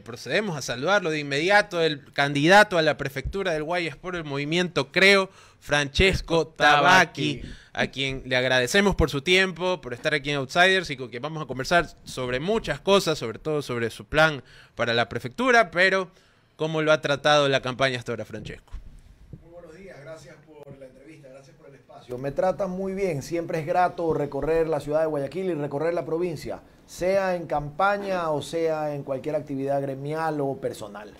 Procedemos a saludarlo de inmediato, el candidato a la prefectura del Guayas por el movimiento Creo, Francesco Tabaqui, a quien le agradecemos por su tiempo, por estar aquí en Outsiders y con quien vamos a conversar sobre muchas cosas, sobre todo sobre su plan para la prefectura, pero cómo lo ha tratado la campaña hasta ahora, Francesco. Muy buenos días, gracias por la entrevista, gracias por el espacio. Me tratan muy bien, siempre es grato recorrer la ciudad de Guayaquil y recorrer la provincia, sea en campaña o sea en cualquier actividad gremial o personal.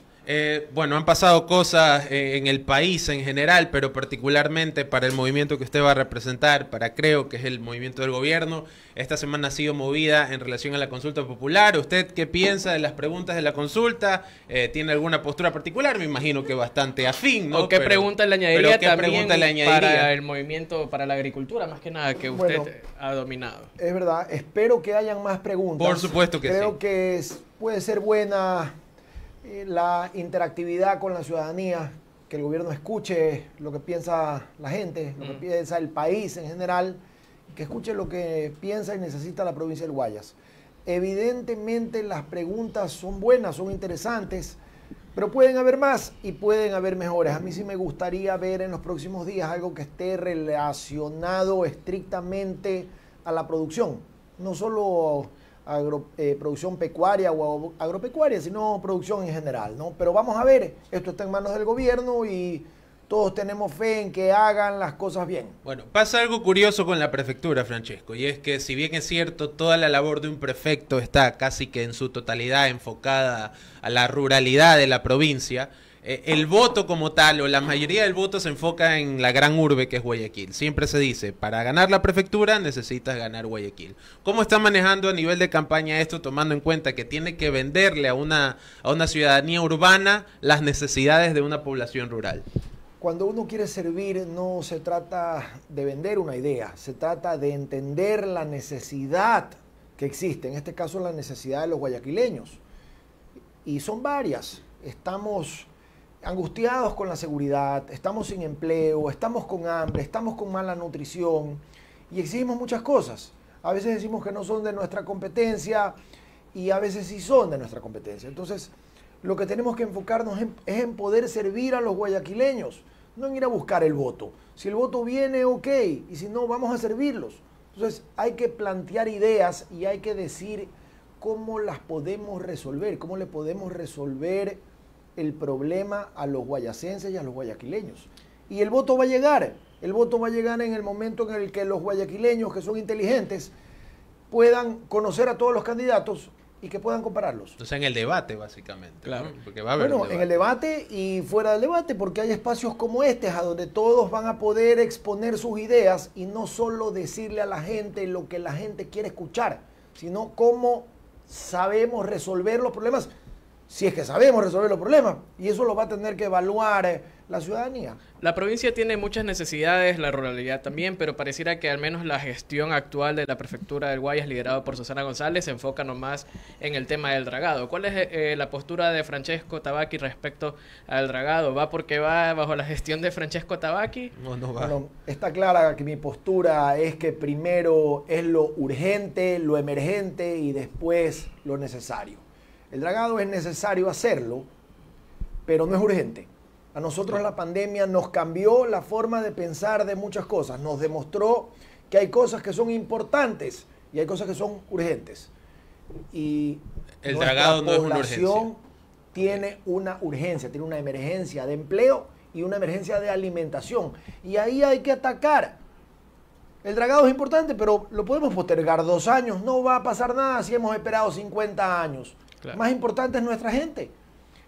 Bueno, han pasado cosas en el país en general, pero particularmente para el movimiento que usted va a representar, para Creo, que es el movimiento del gobierno. Esta semana ha sido movida en relación a la consulta popular. ¿Usted qué piensa de las preguntas de la consulta? ¿Tiene alguna postura particular? Me imagino que bastante afín, ¿no? ¿O qué pregunta le añadiría también para el movimiento, para la agricultura, más que nada, que usted ha dominado? Es verdad, espero que hayan más preguntas. Por supuesto que sí. Creo que puede ser buena la interactividad con la ciudadanía, que el gobierno escuche lo que piensa la gente, lo que piensa el país en general, que escuche lo que piensa y necesita la provincia del Guayas. Evidentemente las preguntas son buenas, son interesantes, pero pueden haber más y pueden haber mejores. A mí sí me gustaría ver en los próximos días algo que esté relacionado estrictamente a la producción, no solo producción pecuaria o agropecuaria, sino producción en general, ¿no? Pero vamos a ver, esto está en manos del gobierno y todos tenemos fe en que hagan las cosas bien. Bueno, pasa algo curioso con la prefectura, Francesco, y es que si bien es cierto, toda la labor de un prefecto está casi que en su totalidad enfocada a la ruralidad de la provincia, el voto como tal, o la mayoría del voto se enfoca en la gran urbe que es Guayaquil. Siempre se dice, para ganar la prefectura necesitas ganar Guayaquil. ¿Cómo está manejando a nivel de campaña esto, tomando en cuenta que tiene que venderle a una ciudadanía urbana las necesidades de una población rural? Cuando uno quiere servir, no se trata de vender una idea, se trata de entender la necesidad que existe, en este caso la necesidad de los guayaquileños. Y son varias. Estamos angustiados con la seguridad, estamos sin empleo, estamos con hambre, estamos con mala nutrición y exigimos muchas cosas. A veces decimos que no son de nuestra competencia y a veces sí son de nuestra competencia. Entonces, lo que tenemos que enfocarnos es en poder servir a los guayaquileños, no en ir a buscar el voto. Si el voto viene, ok, y si no, vamos a servirlos. Entonces, hay que plantear ideas y hay que decir cómo las podemos resolver, cómo le podemos resolver el problema a los guayacenses y a los guayaquileños. Y el voto va a llegar en el momento en el que los guayaquileños, que son inteligentes, puedan conocer a todos los candidatos y que puedan compararlos. Entonces en el debate, básicamente. Claro. ¿No? Porque va a haber en el debate y fuera del debate, porque hay espacios como este, a donde todos van a poder exponer sus ideas y no solo decirle a la gente lo que la gente quiere escuchar, sino cómo sabemos resolver los problemas, si es que sabemos resolver los problemas, y eso lo va a tener que evaluar la ciudadanía. La provincia tiene muchas necesidades, la ruralidad también, pero pareciera que al menos la gestión actual de la prefectura del Guayas, liderado por Susana González, se enfoca nomás en el tema del dragado. ¿Cuál es la postura de Francesco Tabaqui respecto al dragado? ¿Va porque va bajo la gestión de Francesco Tabaqui? No va. Bueno, está clara que mi postura es que primero es lo urgente, lo emergente y después lo necesario. El dragado es necesario hacerlo, pero no es urgente. A nosotros la pandemia nos cambió la forma de pensar de muchas cosas. Nos demostró que hay cosas que son importantes y hay cosas que son urgentes. Y el dragado no es una urgencia. Tiene una urgencia, tiene una emergencia de empleo y una emergencia de alimentación. Y ahí hay que atacar. El dragado es importante, pero lo podemos postergar 2 años. No va a pasar nada si hemos esperado 50 años. Claro. Más importante es nuestra gente.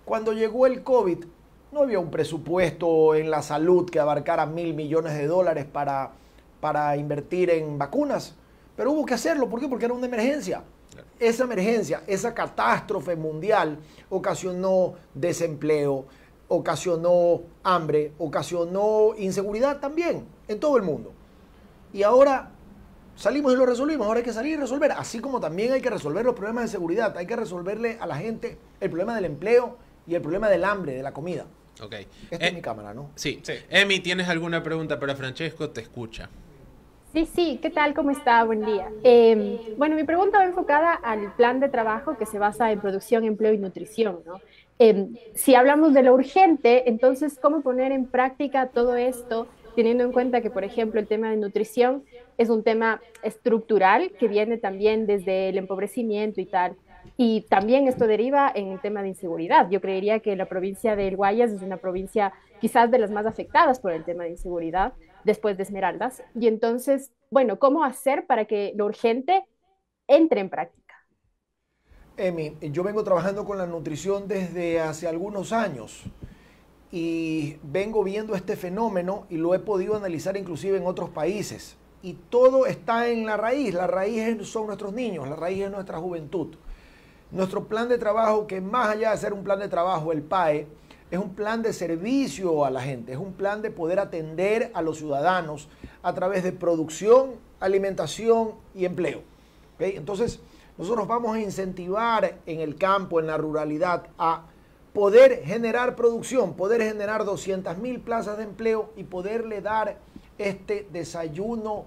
Cuando llegó el COVID, no había un presupuesto en la salud que abarcara $1.000 millones para invertir en vacunas, pero hubo que hacerlo. ¿Por qué? Porque era una emergencia. Claro. Esa emergencia, esa catástrofe mundial ocasionó desempleo, ocasionó hambre, ocasionó inseguridad también en todo el mundo. Y ahora salimos y lo resolvimos. Ahora hay que salir y resolver. Así como también hay que resolver los problemas de seguridad. Hay que resolverle a la gente el problema del empleo y el problema del hambre, de la comida. Ok. Esta es mi cámara, ¿no? Sí. Emi, ¿tienes alguna pregunta para Francesco? Te escucha. Sí, sí, ¿qué tal? ¿Cómo está? Buen día. Bueno, mi pregunta va enfocada al plan de trabajo que se basa en producción, empleo y nutrición, ¿no? Si hablamos de lo urgente, entonces, ¿cómo poner en práctica todo esto, teniendo en cuenta que, por ejemplo, el tema de nutrición es un tema estructural que viene también desde el empobrecimiento y tal? Y también esto deriva en el tema de inseguridad. Yo creería que la provincia del Guayas es una provincia quizás de las más afectadas por el tema de inseguridad después de Esmeraldas. Y entonces, bueno, ¿cómo hacer para que lo urgente entre en práctica? Emi, yo vengo trabajando con la nutrición desde hace algunos años y vengo viendo este fenómeno y lo he podido analizar inclusive en otros países. Y todo está en la raíz son nuestros niños, la raíz es nuestra juventud. Nuestro plan de trabajo, que más allá de ser un plan de trabajo, el PAE, es un plan de servicio a la gente, es un plan de poder atender a los ciudadanos a través de producción, alimentación y empleo. ¿Okay? Entonces, nosotros vamos a incentivar en el campo, en la ruralidad, a poder generar producción, poder generar 200.000 plazas de empleo y poderle dar este desayuno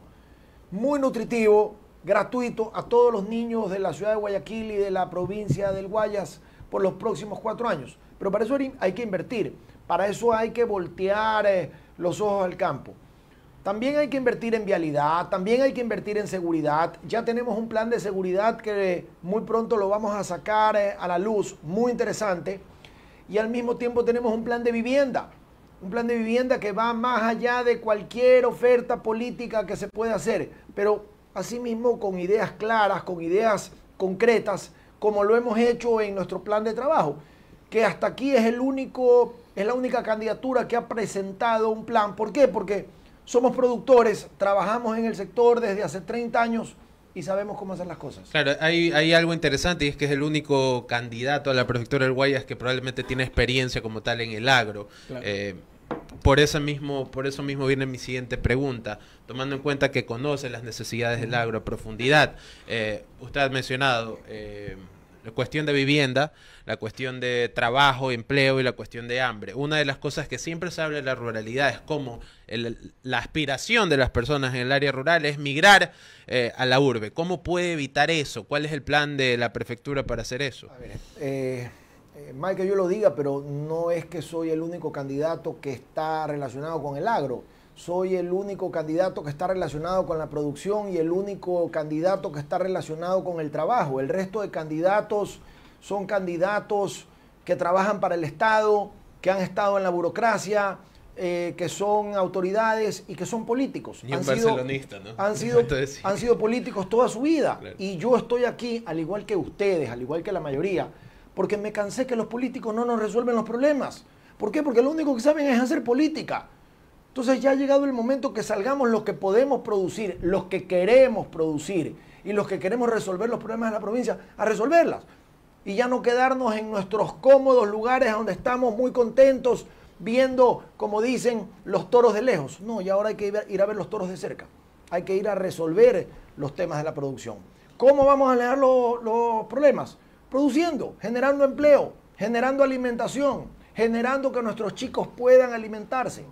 muy nutritivo, gratuito a todos los niños de la ciudad de Guayaquil y de la provincia del Guayas por los próximos 4 años. Pero para eso hay que invertir, para eso hay que voltear los ojos al campo. También hay que invertir en vialidad, también hay que invertir en seguridad. Ya tenemos un plan de seguridad que muy pronto lo vamos a sacar a la luz, muy interesante. Y al mismo tiempo tenemos un plan de vivienda que va más allá de cualquier oferta política que se pueda hacer, pero asimismo con ideas claras, con ideas concretas, como lo hemos hecho en nuestro plan de trabajo, que hasta aquí es la única candidatura que ha presentado un plan. ¿Por qué? Porque somos productores, trabajamos en el sector desde hace 30 años y sabemos cómo hacer las cosas. Claro, hay algo interesante y es que es el único candidato a la prefectura del Guayas que probablemente tiene experiencia como tal en el agro. Claro. Por eso mismo viene mi siguiente pregunta, tomando en cuenta que conoce las necesidades del agro a profundidad. Usted ha mencionado la cuestión de vivienda, la cuestión de trabajo, empleo y la cuestión de hambre. Una de las cosas que siempre se habla de la ruralidad es cómo la aspiración de las personas en el área rural es migrar a la urbe. ¿Cómo puede evitar eso? ¿Cuál es el plan de la prefectura para hacer eso? A ver, mal que yo lo diga, pero no es que soy el único candidato que está relacionado con el agro. Soy el único candidato que está relacionado con la producción y el único candidato que está relacionado con el trabajo. El resto de candidatos son candidatos que trabajan para el Estado, que han estado en la burocracia, que son autoridades y que son políticos. Ni un barcelonista, ¿no? Han sido políticos toda su vida. Claro. Y yo estoy aquí, al igual que ustedes, al igual que la mayoría, porque me cansé que los políticos no nos resuelven los problemas. ¿Por qué? Porque lo único que saben es hacer política. Entonces ya ha llegado el momento que salgamos los que podemos producir, los que queremos producir y los que queremos resolver los problemas de la provincia, a resolverlas. Y ya no quedarnos en nuestros cómodos lugares donde estamos muy contentos viendo, como dicen, los toros de lejos. No, y ahora hay que ir a ver los toros de cerca. Hay que ir a resolver los temas de la producción. ¿Cómo vamos a alejar los problemas? Produciendo, generando empleo, generando alimentación, generando que nuestros chicos puedan alimentarse.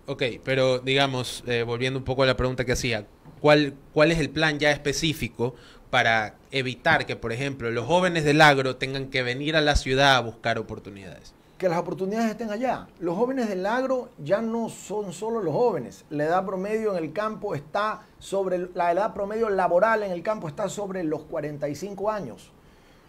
Ok, pero digamos, volviendo un poco a la pregunta que hacía, ¿cuál es el plan ya específico para evitar que, por ejemplo, los jóvenes del agro tengan que venir a la ciudad a buscar oportunidades? Que las oportunidades estén allá. Los jóvenes del agro ya no son solo los jóvenes. La edad promedio en el campo está la edad promedio laboral en el campo está sobre los 45 años.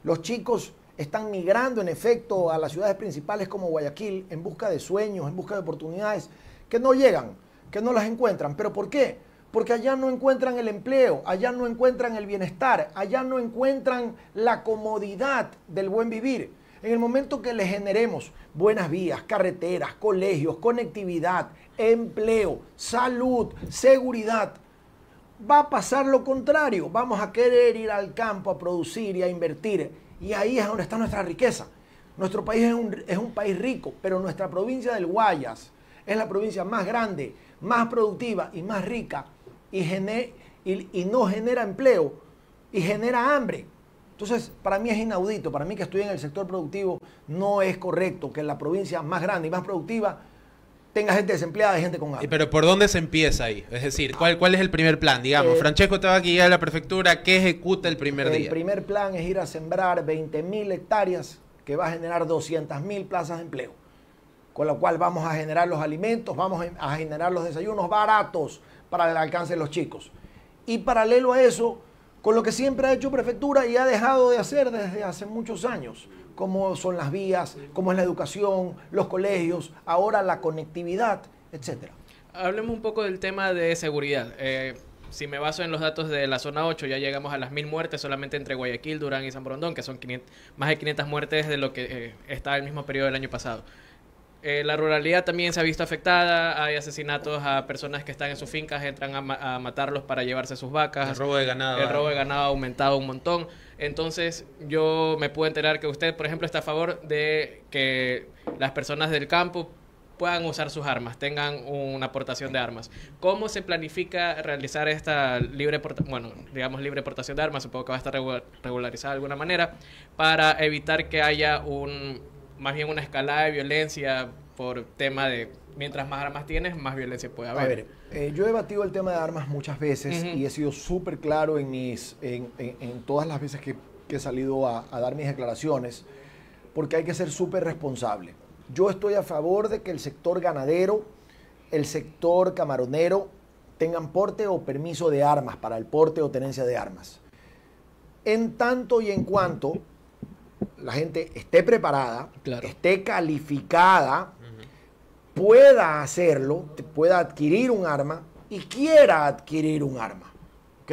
Los chicos están migrando en efecto a las ciudades principales como Guayaquil en busca de sueños, en busca de oportunidades que no llegan, que no las encuentran. ¿Pero por qué? Porque allá no encuentran el empleo, allá no encuentran el bienestar, allá no encuentran la comodidad del buen vivir. En el momento que les generemos buenas vías, carreteras, colegios, conectividad, empleo, salud, seguridad, va a pasar lo contrario. Vamos a querer ir al campo a producir y a invertir. Y ahí es donde está nuestra riqueza. Nuestro país es un país rico, pero nuestra provincia del Guayas es la provincia más grande, más productiva y más rica y no genera empleo y genera hambre. Entonces, para mí es inaudito, para mí que estoy en el sector productivo, no es correcto que la provincia más grande y más productiva tenga gente desempleada y gente con hambre. Pero ¿por dónde se empieza ahí? Es decir, ¿cuál es el primer plan? Digamos, Francesco te va a guiar a la prefectura, ¿qué ejecuta el primer día? El primer plan es ir a sembrar 20.000 hectáreas que va a generar 200.000 plazas de empleo, con lo cual vamos a generar los alimentos, vamos a generar los desayunos baratos para el alcance de los chicos. Y paralelo a eso, con lo que siempre ha hecho prefectura y ha dejado de hacer desde hace muchos años, como son las vías, como es la educación, los colegios, ahora la conectividad, etcétera. Hablemos un poco del tema de seguridad. Si me baso en los datos de la zona 8, ya llegamos a las 1000 muertes solamente entre Guayaquil, Durán y San Borondón, que son más de 500 muertes de lo que está el mismo periodo del año pasado. La ruralidad también se ha visto afectada, hay asesinatos a personas que están en sus fincas, entran a matarlos para llevarse sus vacas. El robo de ganado. El robo de ganado ha aumentado un montón. Entonces yo me puedo enterar que usted, por ejemplo, está a favor de que las personas del campo puedan usar sus armas, tengan una aportación de armas. ¿Cómo se planifica realizar esta libre portación de armas? Supongo que va a estar regularizada de alguna manera para evitar que haya más bien una escalada de violencia por tema de mientras más armas tienes, más violencia puede haber. A ver, yo he debatido el tema de armas muchas veces y he sido súper claro en todas las veces que he salido a dar mis declaraciones, porque hay que ser súper responsable. Yo estoy a favor de que el sector ganadero, el sector camaronero tengan porte o permiso de armas para el porte o tenencia de armas. En tanto y en cuanto la gente esté preparada, claro, esté calificada, pueda hacerlo, pueda adquirir un arma y quiera adquirir un arma. ¿Ok?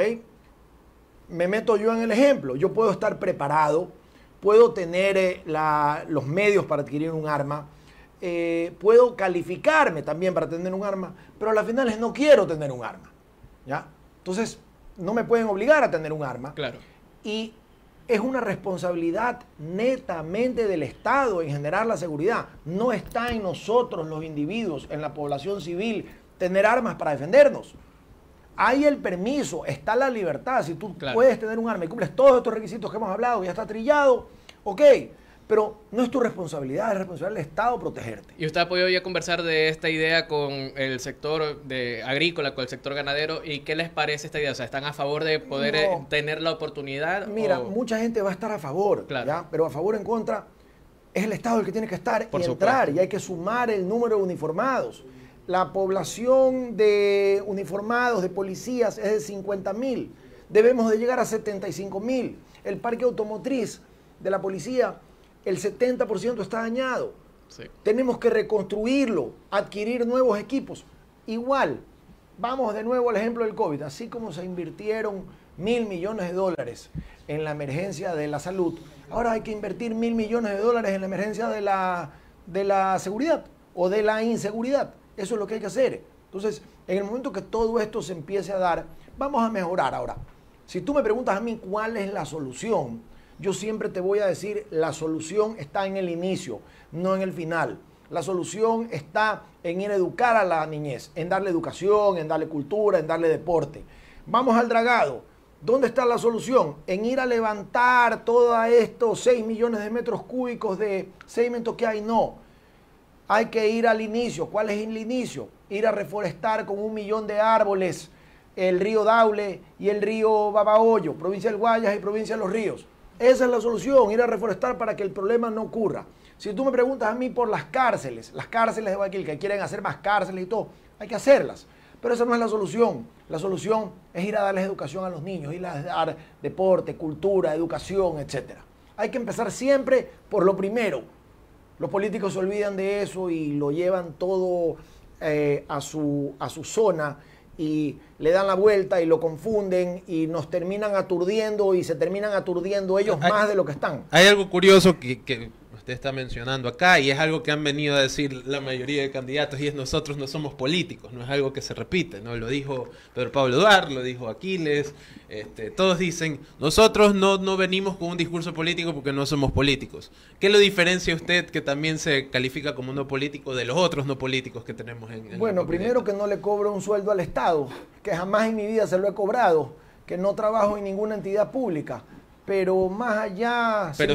Me meto yo en el ejemplo. Yo puedo estar preparado, puedo tener los medios para adquirir un arma, puedo calificarme también para tener un arma, pero a las finales no quiero tener un arma. ¿Ya? Entonces, no me pueden obligar a tener un arma. Claro. Y es una responsabilidad netamente del Estado en generar la seguridad. No está en nosotros los individuos, en la población civil, tener armas para defendernos. Hay el permiso, está la libertad. Si tú puedes tener un arma y cumples todos estos requisitos que hemos hablado, ya está trillado, ok. Pero no es tu responsabilidad, es responsabilidad del Estado protegerte. ¿Y usted ha podido ya conversar de esta idea con el sector agrícola, con el sector ganadero? ¿Y qué les parece esta idea? O sea, ¿están a favor de poder tener la oportunidad? Mira, mucha gente va a estar a favor, ¿ya? Pero a favor o en contra es el Estado el que tiene que estar y entrar. Y hay que sumar el número de uniformados. La población de uniformados, de policías, es de 50.000. Debemos de llegar a 75.000. El parque automotriz de la policía, el 70% está dañado. Sí. Tenemos que reconstruirlo, adquirir nuevos equipos. Igual, vamos de nuevo al ejemplo del COVID. Así como se invirtieron $1.000 millones en la emergencia de la salud, ahora hay que invertir $1.000 millones en la emergencia de la seguridad o de la inseguridad. Eso es lo que hay que hacer. Entonces, en el momento que todo esto se empiece a dar, vamos a mejorar. Ahora, si tú me preguntas a mí cuál es la solución, yo siempre te voy a decir, la solución está en el inicio, no en el final. La solución está en ir a educar a la niñez, en darle educación, en darle cultura, en darle deporte. Vamos al dragado. ¿Dónde está la solución? En ir a levantar todos estos 6 millones de metros cúbicos de sedimento que hay. No. Hay que ir al inicio. ¿Cuál es el inicio? Ir a reforestar con 1 millón de árboles el río Daule y el río Babahoyo, provincia del Guayas y provincia de Los Ríos. Esa es la solución, ir a reforestar para que el problema no ocurra. Si tú me preguntas a mí por las cárceles de Guayaquil, que quieren hacer más cárceles y todo, hay que hacerlas. Pero esa no es la solución. La solución es ir a darles educación a los niños, ir a dar deporte, cultura, educación, etc. Hay que empezar siempre por lo primero. Los políticos se olvidan de eso y lo llevan todo a su zona y le dan la vuelta y lo confunden y nos terminan aturdiendo y se terminan aturdiendo ellos más de lo que están. Hay algo curioso que usted está mencionando acá y es algo que han venido a decir la mayoría de candidatos y es nosotros no somos políticos, no es algo que se repite, ¿no? Lo dijo Pedro Pablo Duarte, lo dijo Aquiles, todos dicen nosotros no venimos con un discurso político porque no somos políticos. ¿Qué lo diferencia usted que también se califica como no político de los otros no políticos que tenemos en Bueno, primero que no le cobro un sueldo al Estado, que jamás en mi vida se lo he cobrado, que no trabajo en ninguna entidad pública. Pero más allá, si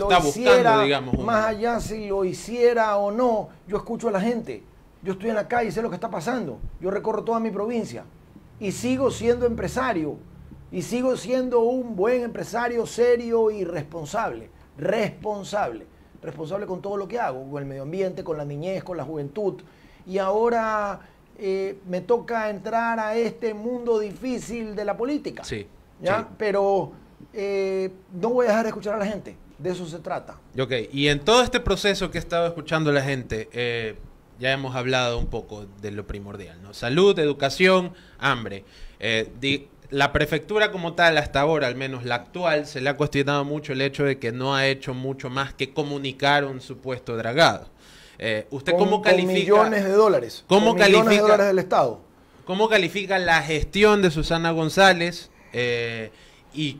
lo hiciera o no, yo escucho a la gente. Yo estoy en la calle y sé lo que está pasando. Yo recorro toda mi provincia y sigo siendo empresario y sigo siendo un buen empresario serio y responsable. Responsable con todo lo que hago, con el medio ambiente, con la niñez, con la juventud. Y ahora me toca entrar a este mundo difícil de la política. Sí. ¿Ya? Sí. Pero no voy a dejar de escuchar a la gente. De eso se trata. Ok, y en todo este proceso que he estado escuchando a la gente, ya hemos hablado un poco de lo primordial, ¿no? Salud, educación, hambre. La prefectura como tal, hasta ahora, al menos la actual, se le ha cuestionado mucho el hecho de que no ha hecho mucho más que comunicar un supuesto dragado. ¿Usted cómo califica? Con millones de dólares. ¿Cómo con millones de califica? dólares del Estado. ¿Cómo califica la gestión de Susana González? ¿Y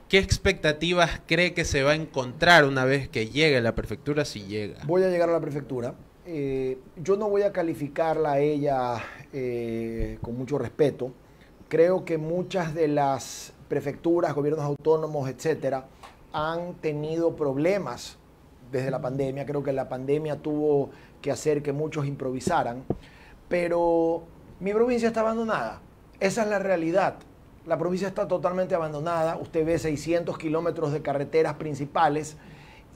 qué expectativas cree que se va a encontrar una vez que llegue a la prefectura, si llega? Voy a llegar a la prefectura. Yo no voy a calificarla a ella con mucho respeto. Creo que muchas de las prefecturas, gobiernos autónomos, etcétera, han tenido problemas desde la pandemia. Creo que la pandemia tuvo que hacer que muchos improvisaran. Pero mi provincia está abandonada. Esa es la realidad. La provincia está totalmente abandonada. Usted ve 600 kilómetros de carreteras principales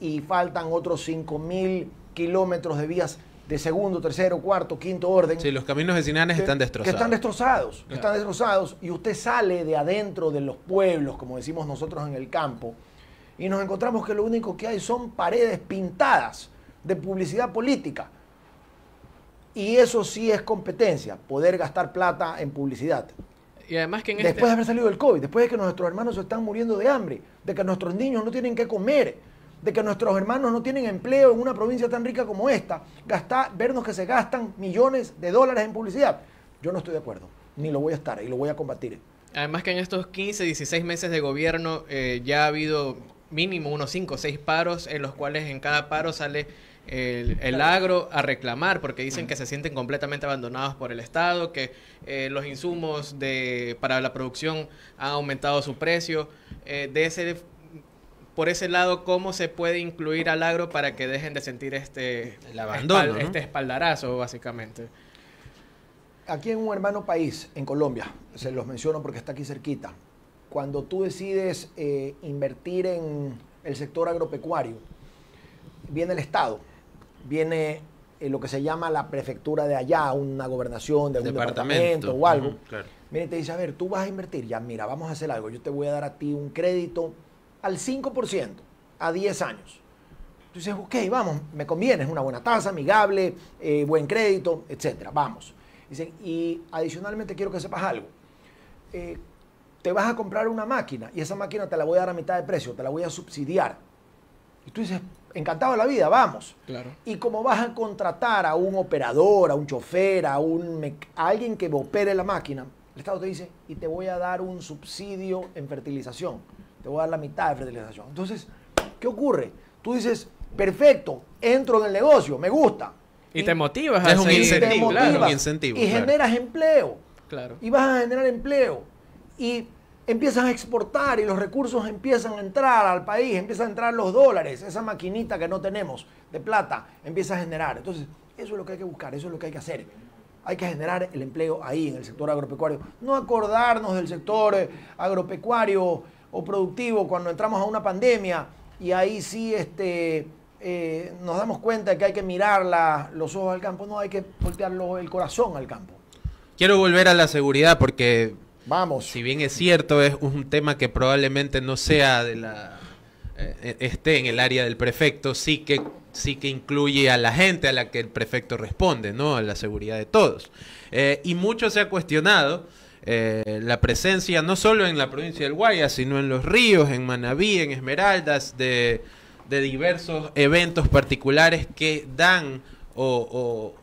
y faltan otros 5.000 kilómetros de vías de segundo, tercero, cuarto, quinto orden. Sí, los caminos vecinales están destrozados. Que están destrozados, Claro. están destrozados. Y usted sale de adentro de los pueblos, como decimos nosotros en el campo, y nos encontramos que lo único que hay son paredes pintadas de publicidad política. Y eso sí es competencia, poder gastar plata en publicidad. Y además que en Después de haber salido del COVID, después de que nuestros hermanos se están muriendo de hambre, de que nuestros niños no tienen que comer, de que nuestros hermanos no tienen empleo en una provincia tan rica como esta, vernos que se gastan millones de dólares en publicidad. Yo no estoy de acuerdo, ni lo voy a estar y lo voy a combatir. Además que en estos 15, 16 meses de gobierno ya ha habido mínimo unos 5 o 6 paros en los cuales en cada paro sale el agro a reclamar porque dicen que se sienten completamente abandonados por el Estado, que los insumos para la producción han aumentado su precio. Por ese lado, ¿cómo se puede incluir al agro para que dejen de sentir el abandono, ¿no? este espaldarazo, básicamente? Aquí en un hermano país, en Colombia, se los menciono porque está aquí cerquita, cuando tú decides invertir en el sector agropecuario, viene el Estado, viene lo que se llama la prefectura de allá, una gobernación de algún departamento o algo. Claro. Viene y te dice, a ver, tú vas a invertir, ya mira, vamos a hacer algo, yo te voy a dar a ti un crédito al 5%, a 10 años. Tú dices, ok, vamos, me conviene, es una buena tasa, amigable, buen crédito, etcétera, vamos. Dicen, y adicionalmente quiero que sepas algo. Te vas a comprar una máquina y esa máquina te la voy a dar a mitad de precio, te la voy a subsidiar. Y tú dices, encantado de la vida, vamos. Claro. Y como vas a contratar a un operador, a un chofer, a alguien que opere la máquina, el Estado te dice, y te voy a dar un subsidio en fertilización. Te voy a dar la mitad de fertilización. Entonces, ¿qué ocurre? Tú dices, perfecto, entro en el negocio, me gusta. Y te motivas Es a un seguir. incentivo, Claro. un incentivo, y claro. generas empleo. Claro. Y vas a generar empleo. Y empiezas a exportar y los recursos empiezan a entrar al país, empiezan a entrar los dólares, esa maquinita que no tenemos de plata empieza a generar. Entonces, eso es lo que hay que buscar, eso es lo que hay que hacer. Hay que generar el empleo ahí en el sector agropecuario. No acordarnos del sector agropecuario o productivo cuando entramos a una pandemia y ahí sí nos damos cuenta de que hay que mirar los ojos al campo. No, hay que voltear el corazón al campo. Quiero volver a la seguridad porque, Vamos. si bien es cierto, es un tema que probablemente no sea esté en el área del prefecto, sí que incluye a la gente a la que el prefecto responde, ¿no? A la seguridad de todos. Y mucho se ha cuestionado la presencia, no solo en la provincia del Guayas, sino en Los Ríos, en Manabí, en Esmeraldas, de diversos eventos particulares que dan o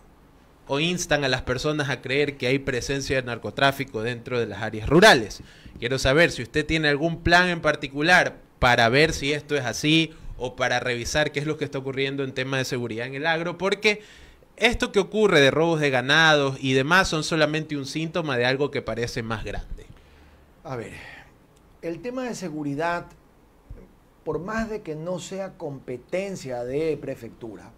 instan a las personas a creer que hay presencia de narcotráfico dentro de las áreas rurales. Quiero saber si usted tiene algún plan en particular para ver si esto es así o para revisar qué es lo que está ocurriendo en tema de seguridad en el agro, porque esto que ocurre de robos de ganados y demás son solamente un síntoma de algo que parece más grande. A ver, el tema de seguridad, por más de que no sea competencia de prefectura,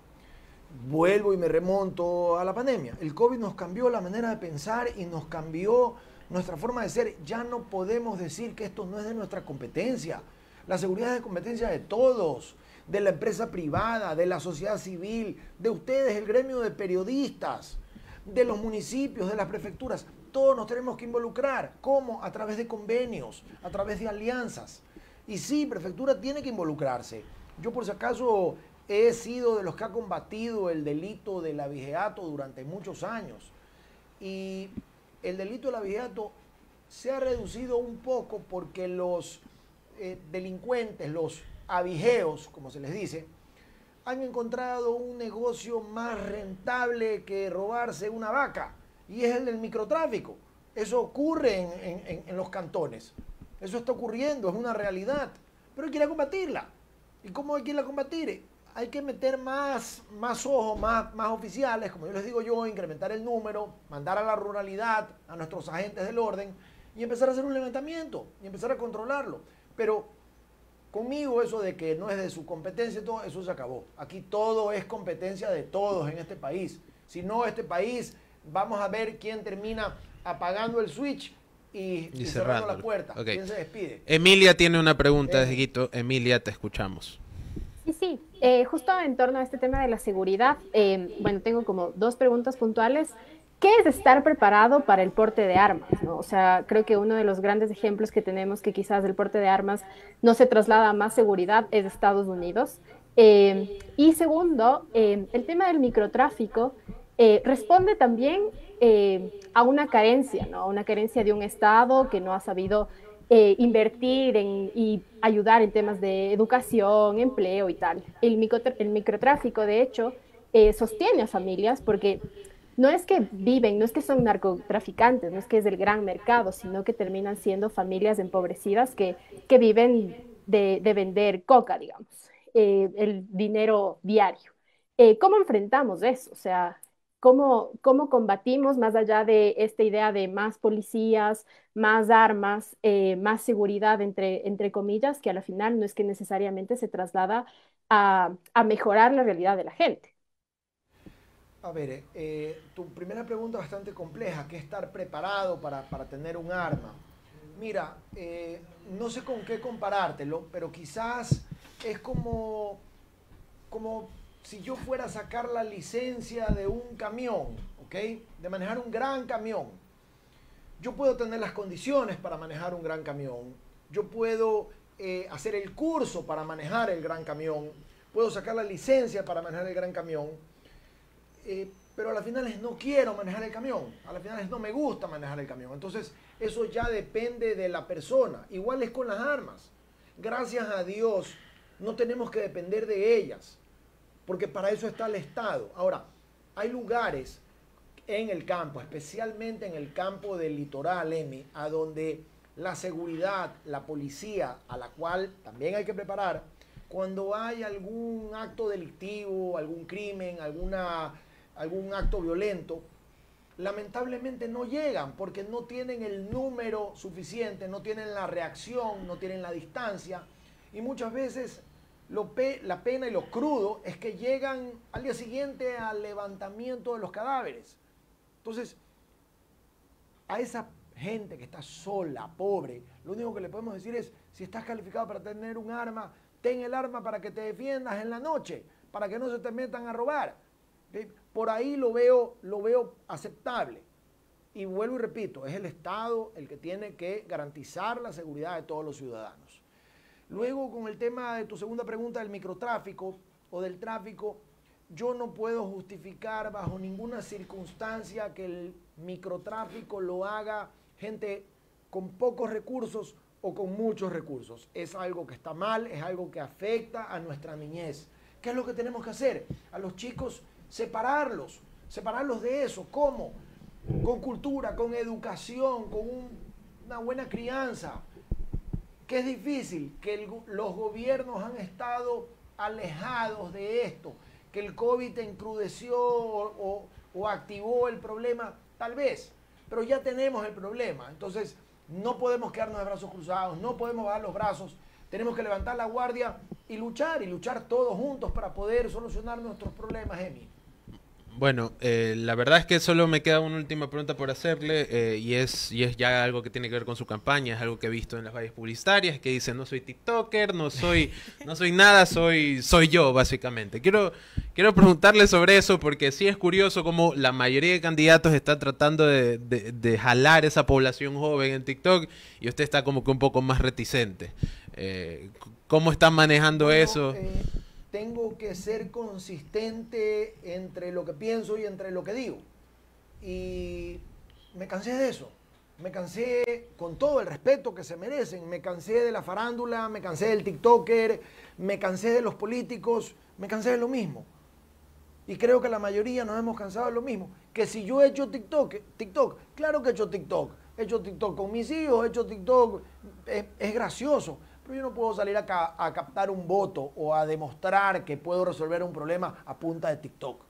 vuelvo y me remonto a la pandemia. El COVID nos cambió la manera de pensar y nos cambió nuestra forma de ser. Ya no podemos decir que esto no es de nuestra competencia. La seguridad es de competencia de todos, de la empresa privada, de la sociedad civil, de ustedes, el gremio de periodistas, de los municipios, de las prefecturas. Todos nos tenemos que involucrar. ¿Cómo? A través de convenios, a través de alianzas. Y sí, prefectura tiene que involucrarse. Yo, por si acaso, he sido de los que ha combatido el delito del abigeato durante muchos años. Y el delito del abigeato se ha reducido un poco porque los delincuentes, los abigeos, como se les dice, han encontrado un negocio más rentable que robarse una vaca, y es el del microtráfico. Eso ocurre en los cantones. Eso está ocurriendo, es una realidad. Pero hay que ir a combatirla. ¿Y cómo hay que ir a combatir? Hay que meter más ojos, más oficiales, como yo les digo yo, incrementar el número, mandar a la ruralidad, a nuestros agentes del orden, y empezar a hacer un levantamiento, y empezar a controlarlo. Pero conmigo eso de que no es de su competencia, todo eso se acabó. Aquí todo es competencia de todos en este país. Si no, este país, vamos a ver quién termina apagando el switch y cerrando la puerta. Okay. ¿Quién se despide? Emilia tiene una pregunta de Guito. Emilia, te escuchamos. Sí. Justo en torno a este tema de la seguridad, bueno, tengo como dos preguntas puntuales. ¿Qué es estar preparado para el porte de armas, ¿no? O sea, creo que uno de los grandes ejemplos que tenemos que quizás el porte de armas no se traslada a más seguridad es Estados Unidos. Y segundo, el tema del microtráfico responde también a una carencia, ¿no? Una carencia de un Estado que no ha sabido invertir y ayudar en temas de educación, empleo y tal. El microtráfico, de hecho, sostiene a familias porque no es que viven, no es que son narcotraficantes, no es que es el gran mercado, sino que terminan siendo familias empobrecidas que viven de vender coca, digamos, el dinero diario. ¿Cómo enfrentamos eso? O sea, ¿cómo combatimos más allá de esta idea de más policías, más armas, más seguridad, entre comillas, que a la final no es que necesariamente se traslada a mejorar la realidad de la gente? A ver, tu primera pregunta es bastante compleja, ¿qué es estar preparado para tener un arma? Mira, no sé con qué comparártelo, pero quizás es como si yo fuera a sacar la licencia de un camión, ¿ok? De manejar un gran camión. Yo puedo tener las condiciones para manejar un gran camión, yo puedo hacer el curso para manejar el gran camión, puedo sacar la licencia para manejar el gran camión, pero a las finales no quiero manejar el camión, a las finales no me gusta manejar el camión. Entonces eso ya depende de la persona. Igual es con las armas. Gracias a Dios no tenemos que depender de ellas, porque para eso está el Estado. Ahora, hay lugares en el campo, especialmente en el campo del litoral, Emi, a donde la seguridad, la policía, a la cual también hay que preparar, cuando hay algún acto delictivo, algún crimen, algún acto violento, lamentablemente no llegan porque no tienen el número suficiente, no tienen la reacción, no tienen la distancia, y muchas veces la pena y lo crudo es que llegan al día siguiente al levantamiento de los cadáveres. Entonces, a esa gente que está sola, pobre, lo único que le podemos decir es, si estás calificado para tener un arma, ten el arma para que te defiendas en la noche, para que no se te metan a robar. ¿Okay? Por ahí lo veo aceptable. Y vuelvo y repito, es el Estado el que tiene que garantizar la seguridad de todos los ciudadanos. Luego, con el tema de tu segunda pregunta del microtráfico o del tráfico, yo no puedo justificar bajo ninguna circunstancia que el microtráfico lo haga gente con pocos recursos o con muchos recursos. Es algo que está mal, es algo que afecta a nuestra niñez. ¿Qué es lo que tenemos que hacer? A los chicos separarlos de eso. ¿Cómo? Con cultura, con educación, con una buena crianza. Que es difícil, que los gobiernos han estado alejados de esto, que el COVID encrudeció o activó el problema, tal vez, pero ya tenemos el problema. Entonces no podemos quedarnos de brazos cruzados, no podemos bajar los brazos, tenemos que levantar la guardia y luchar todos juntos para poder solucionar nuestros problemas, Emi. Bueno, la verdad es que solo me queda una última pregunta por hacerle y es ya algo que tiene que ver con su campaña, es algo que he visto en las vallas publicitarias, que dice no soy TikToker, no soy nada, soy yo básicamente. Quiero preguntarle sobre eso porque sí es curioso cómo la mayoría de candidatos está tratando de jalar esa población joven en TikTok y usted está como que un poco más reticente. ¿Cómo están manejando eso? Tengo que ser consistente entre lo que pienso y entre lo que digo. Y me cansé de eso. Me cansé, con todo el respeto que se merecen, me cansé de la farándula, me cansé del TikToker, me cansé de los políticos, me cansé de lo mismo. Y creo que la mayoría nos hemos cansado de lo mismo. Que si yo he hecho TikTok, claro que he hecho TikTok. He hecho TikTok con mis hijos, he hecho TikTok, es gracioso. Pero yo no puedo salir acá a captar un voto o a demostrar que puedo resolver un problema a punta de TikTok.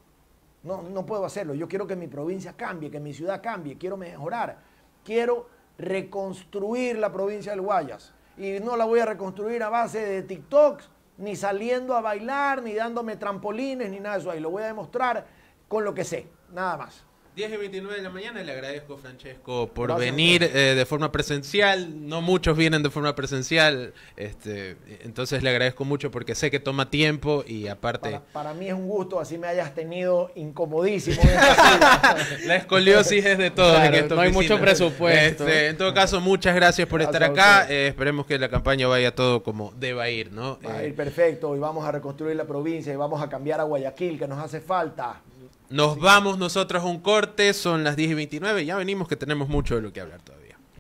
No puedo hacerlo. Yo quiero que mi provincia cambie, que mi ciudad cambie. Quiero mejorar. Quiero reconstruir la provincia del Guayas. Y no la voy a reconstruir a base de TikToks, ni saliendo a bailar, ni dándome trampolines, ni nada de eso ahí. Lo voy a demostrar con lo que sé, nada más. 10:29 de la mañana, le agradezco, Francesco, por venir de forma presencial. No muchos vienen de forma presencial, entonces le agradezco mucho porque sé que toma tiempo y aparte... Para mí es un gusto, así me hayas tenido incomodísimo. La escoliosis es de todo. Claro, no hay mucho presupuesto. En todo caso, muchas gracias por estar acá. Esperemos que la campaña vaya todo como deba ir, ¿no? Va a ir perfecto y vamos a reconstruir la provincia y vamos a cambiar a Guayaquil, que nos hace falta. Nos vamos nosotros a un corte, son las 10:29, ya venimos que tenemos mucho de lo que hablar todavía.